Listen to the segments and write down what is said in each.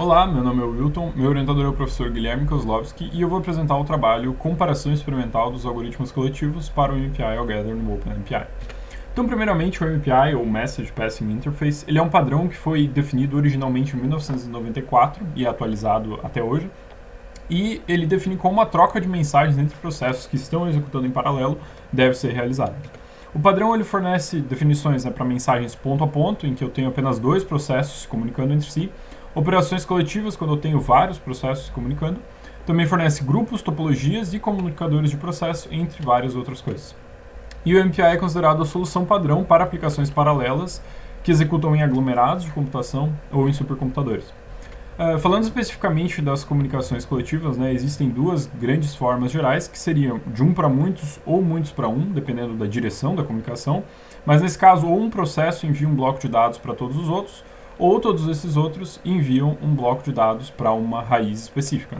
Olá, meu nome é Wilton, meu orientador é o professor Guilherme Kozlowski e eu vou apresentar o trabalho Comparação Experimental dos Algoritmos Coletivos para o MPI Algorithm no OpenMPI. Então, primeiramente, o MPI, ou Message Passing Interface, ele é um padrão que foi definido originalmente em 1994 e é atualizado até hoje, e ele define como uma troca de mensagens entre processos que estão executando em paralelo deve ser realizada. O padrão ele fornece definições para mensagens ponto a ponto, em que eu tenho apenas dois processos se comunicando entre si, operações coletivas, quando eu tenho vários processos se comunicando. Também fornece grupos, topologias e comunicadores de processo, entre várias outras coisas. E o MPI é considerado a solução padrão para aplicações paralelas que executam em aglomerados de computação ou em supercomputadores. Falando especificamente das comunicações coletivas, existem duas grandes formas gerais, que seriam de um para muitos ou muitos para um, dependendo da direção da comunicação. Mas nesse caso, ou um processo envia um bloco de dados para todos os outros, ou todos esses outros enviam um bloco de dados para uma raiz específica.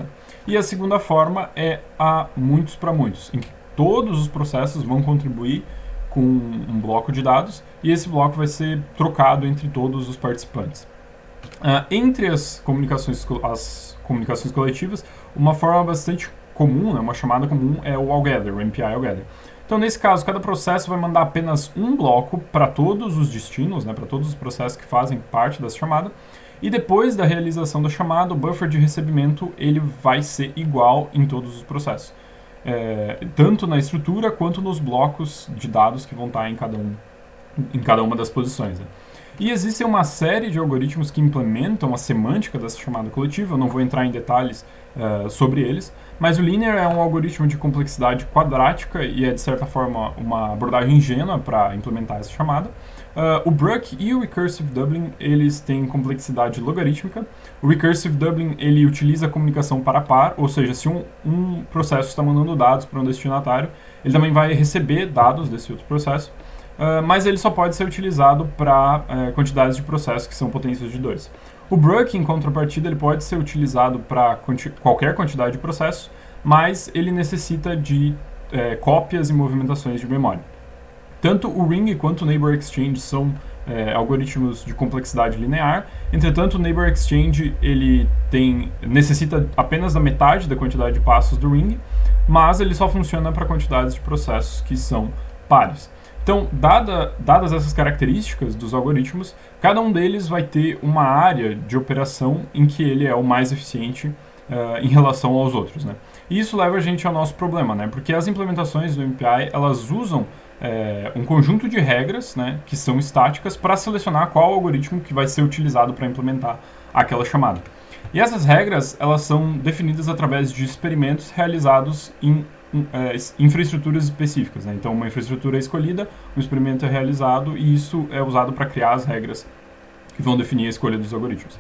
E a segunda forma é a muitos para muitos, em que todos os processos vão contribuir com um bloco de dados e esse bloco vai ser trocado entre todos os participantes. Entre as comunicações coletivas, uma forma bastante comum, uma chamada comum, é o Algather, o MPI Algather. Então, nesse caso, cada processo vai mandar apenas um bloco para todos os destinos, para todos os processos que fazem parte dessa chamada, e depois da realização da chamada, o buffer de recebimento ele vai ser igual em todos os processos, tanto na estrutura quanto nos blocos de dados que vão estar em cada uma das posições. E existem uma série de algoritmos que implementam a semântica dessa chamada coletiva, eu não vou entrar em detalhes sobre eles, mas o Linear é um algoritmo de complexidade quadrática e é, de certa forma, uma abordagem ingênua para implementar essa chamada. O Bruck e o Recursive Doubling, eles têm complexidade logarítmica. O Recursive Doubling, ele utiliza a comunicação para par, ou seja, se um processo está mandando dados para um destinatário, ele também vai receber dados desse outro processo. Mas ele só pode ser utilizado para quantidades de processos que são potências de 2. O Bruck, em contrapartida, ele pode ser utilizado para qualquer quantidade de processos, mas ele necessita de cópias e movimentações de memória. Tanto o Ring quanto o Neighbor Exchange são algoritmos de complexidade linear. Entretanto, o Neighbor Exchange ele necessita apenas da metade da quantidade de passos do Ring, mas ele só funciona para quantidades de processos que são pares. Então, dadas essas características dos algoritmos, cada um deles vai ter uma área de operação em que ele é o mais eficiente em relação aos outros. E isso leva a gente ao nosso problema, porque as implementações do MPI elas usam um conjunto de regras que são estáticas para selecionar qual algoritmo que vai ser utilizado para implementar aquela chamada. E essas regras elas são definidas através de experimentos realizados em infraestruturas específicas. Então, uma infraestrutura é escolhida, um experimento é realizado e isso é usado para criar as regras que vão definir a escolha dos algoritmos.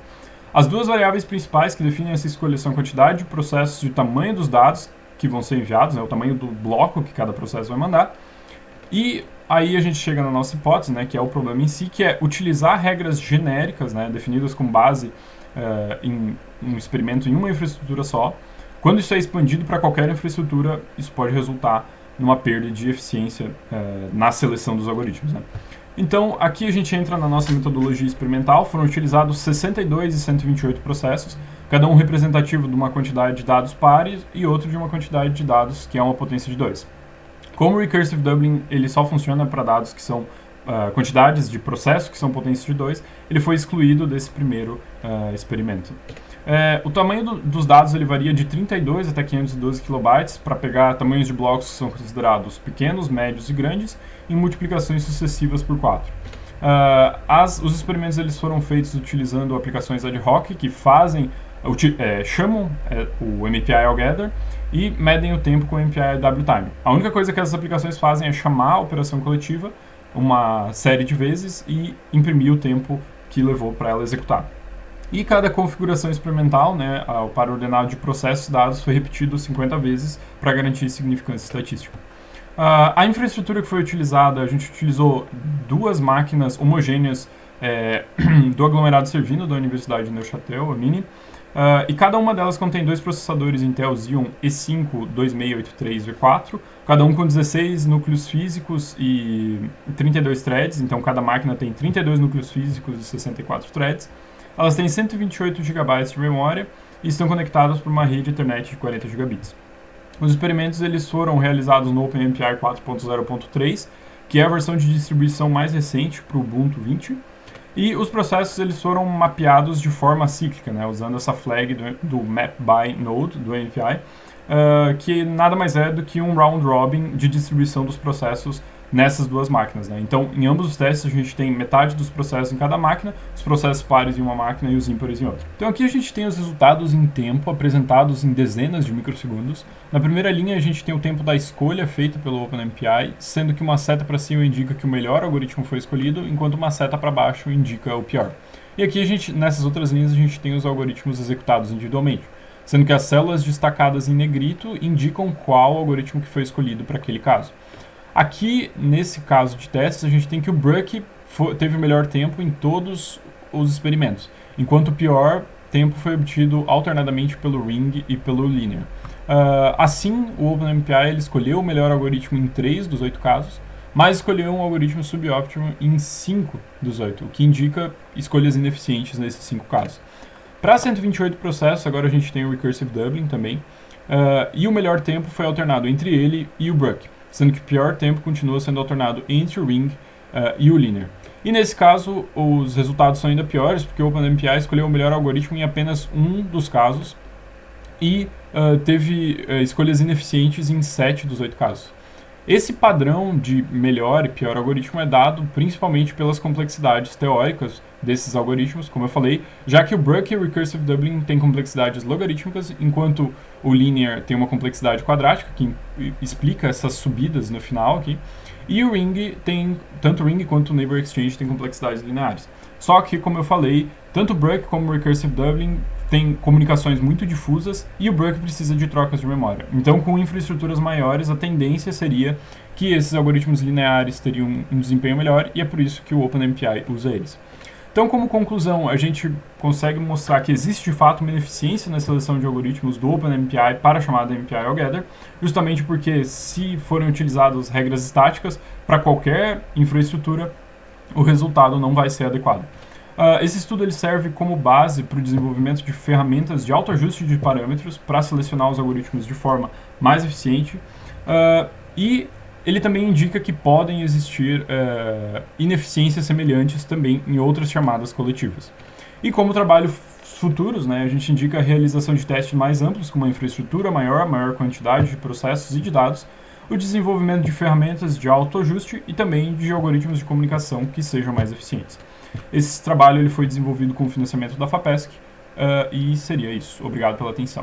As duas variáveis principais que definem essa escolha são a quantidade de processos e o tamanho dos dados que vão ser enviados, o tamanho do bloco que cada processo vai mandar. E aí a gente chega na nossa hipótese, que é o problema em si, que é utilizar regras genéricas, definidas com base em um experimento em uma infraestrutura só. Quando isso é expandido para qualquer infraestrutura, isso pode resultar numa perda de eficiência na seleção dos algoritmos. Então, aqui a gente entra na nossa metodologia experimental. Foram utilizados 62 e 128 processos, cada um representativo de uma quantidade de dados pares e outro de uma quantidade de dados que é uma potência de 2. Como o Recursive Doubling ele só funciona para dados que são quantidades de processos que são potências de 2, ele foi excluído desse primeiro experimento. O tamanho dos dados ele varia de 32 até 512 kilobytes para pegar tamanhos de blocos que são considerados pequenos, médios e grandes em multiplicações sucessivas por 4. Os experimentos eles foram feitos utilizando aplicações ad hoc que chamam o MPI Algather e medem o tempo com o MPI WTime. A única coisa que essas aplicações fazem é chamar a operação coletiva uma série de vezes e imprimir o tempo que levou para ela executar. E cada configuração experimental, para ordenado de processos de dados, foi repetido 50 vezes para garantir significância estatística. A infraestrutura que foi utilizada, a gente utilizou duas máquinas homogêneas do aglomerado Servino da Universidade de Neuchâtel, a Mini, e cada uma delas contém dois processadores Intel Xeon E5 2683V4, cada um com 16 núcleos físicos e 32 threads, então cada máquina tem 32 núcleos físicos e 64 threads. Elas têm 128 GB de memória e estão conectadas por uma rede Ethernet de 40 gigabits. Os experimentos eles foram realizados no OpenMPI 4.0.3, que é a versão de distribuição mais recente para o Ubuntu 20, e os processos eles foram mapeados de forma cíclica, né, usando essa flag do map by node do MPI, que nada mais é do que um round robin de distribuição dos processos nessas duas máquinas, né? Então, em ambos os testes, a gente tem metade dos processos em cada máquina, os processos pares em uma máquina e os ímpares em outra. Então, aqui a gente tem os resultados em tempo, apresentados em dezenas de microsegundos. Na primeira linha, a gente tem o tempo da escolha feita pelo OpenMPI, sendo que uma seta para cima indica que o melhor algoritmo foi escolhido, enquanto uma seta para baixo indica o pior. E aqui, nessas outras linhas, a gente tem os algoritmos executados individualmente, sendo que as células destacadas em negrito indicam qual algoritmo que foi escolhido para aquele caso. Aqui, nesse caso de testes, a gente tem que o Bruck teve o melhor tempo em todos os experimentos, enquanto o pior tempo foi obtido alternadamente pelo Ring e pelo Linear. Assim, o OpenMPI ele escolheu o melhor algoritmo em 3 dos 8 casos, mas escolheu um algoritmo subóptimo em 5 dos 8, o que indica escolhas ineficientes nesses 5 casos. Para 128 processos, agora a gente tem o Recursive Doubling também, e o melhor tempo foi alternado entre ele e o Bruck, sendo que o pior tempo continua sendo alternado entre o Ring e o Linear. E nesse caso, os resultados são ainda piores, porque o OpenMPI escolheu o melhor algoritmo em apenas um dos casos e teve escolhas ineficientes em 7 dos 8 casos. Esse padrão de melhor e pior algoritmo é dado principalmente pelas complexidades teóricas desses algoritmos, como eu falei, já que o Bruck e o Recursive Doubling têm complexidades logarítmicas, enquanto o Linear tem uma complexidade quadrática, que explica essas subidas no final aqui, e o Ring tanto o Ring quanto o Neighbor Exchange têm complexidades lineares. Só que, como eu falei, tanto o Bruck como o Recursive Doubling têm comunicações muito difusas e o Bruck precisa de trocas de memória. Então, com infraestruturas maiores, a tendência seria que esses algoritmos lineares teriam um desempenho melhor e é por isso que o OpenMPI usa eles. Então, como conclusão, a gente consegue mostrar que existe de fato uma ineficiência na seleção de algoritmos do OpenMPI para a chamada MPI Altogether, justamente porque se forem utilizadas regras estáticas para qualquer infraestrutura, o resultado não vai ser adequado. Esse estudo ele serve como base para o desenvolvimento de ferramentas de autoajuste de parâmetros para selecionar os algoritmos de forma mais eficiente e ele também indica que podem existir ineficiências semelhantes também em outras chamadas coletivas. E como trabalhos futuros, né, a gente indica a realização de testes mais amplos com uma infraestrutura maior quantidade de processos e de dados, o desenvolvimento de ferramentas de autoajuste e também de algoritmos de comunicação que sejam mais eficientes. Esse trabalho ele foi desenvolvido com o financiamento da FAPESC e seria isso. Obrigado pela atenção.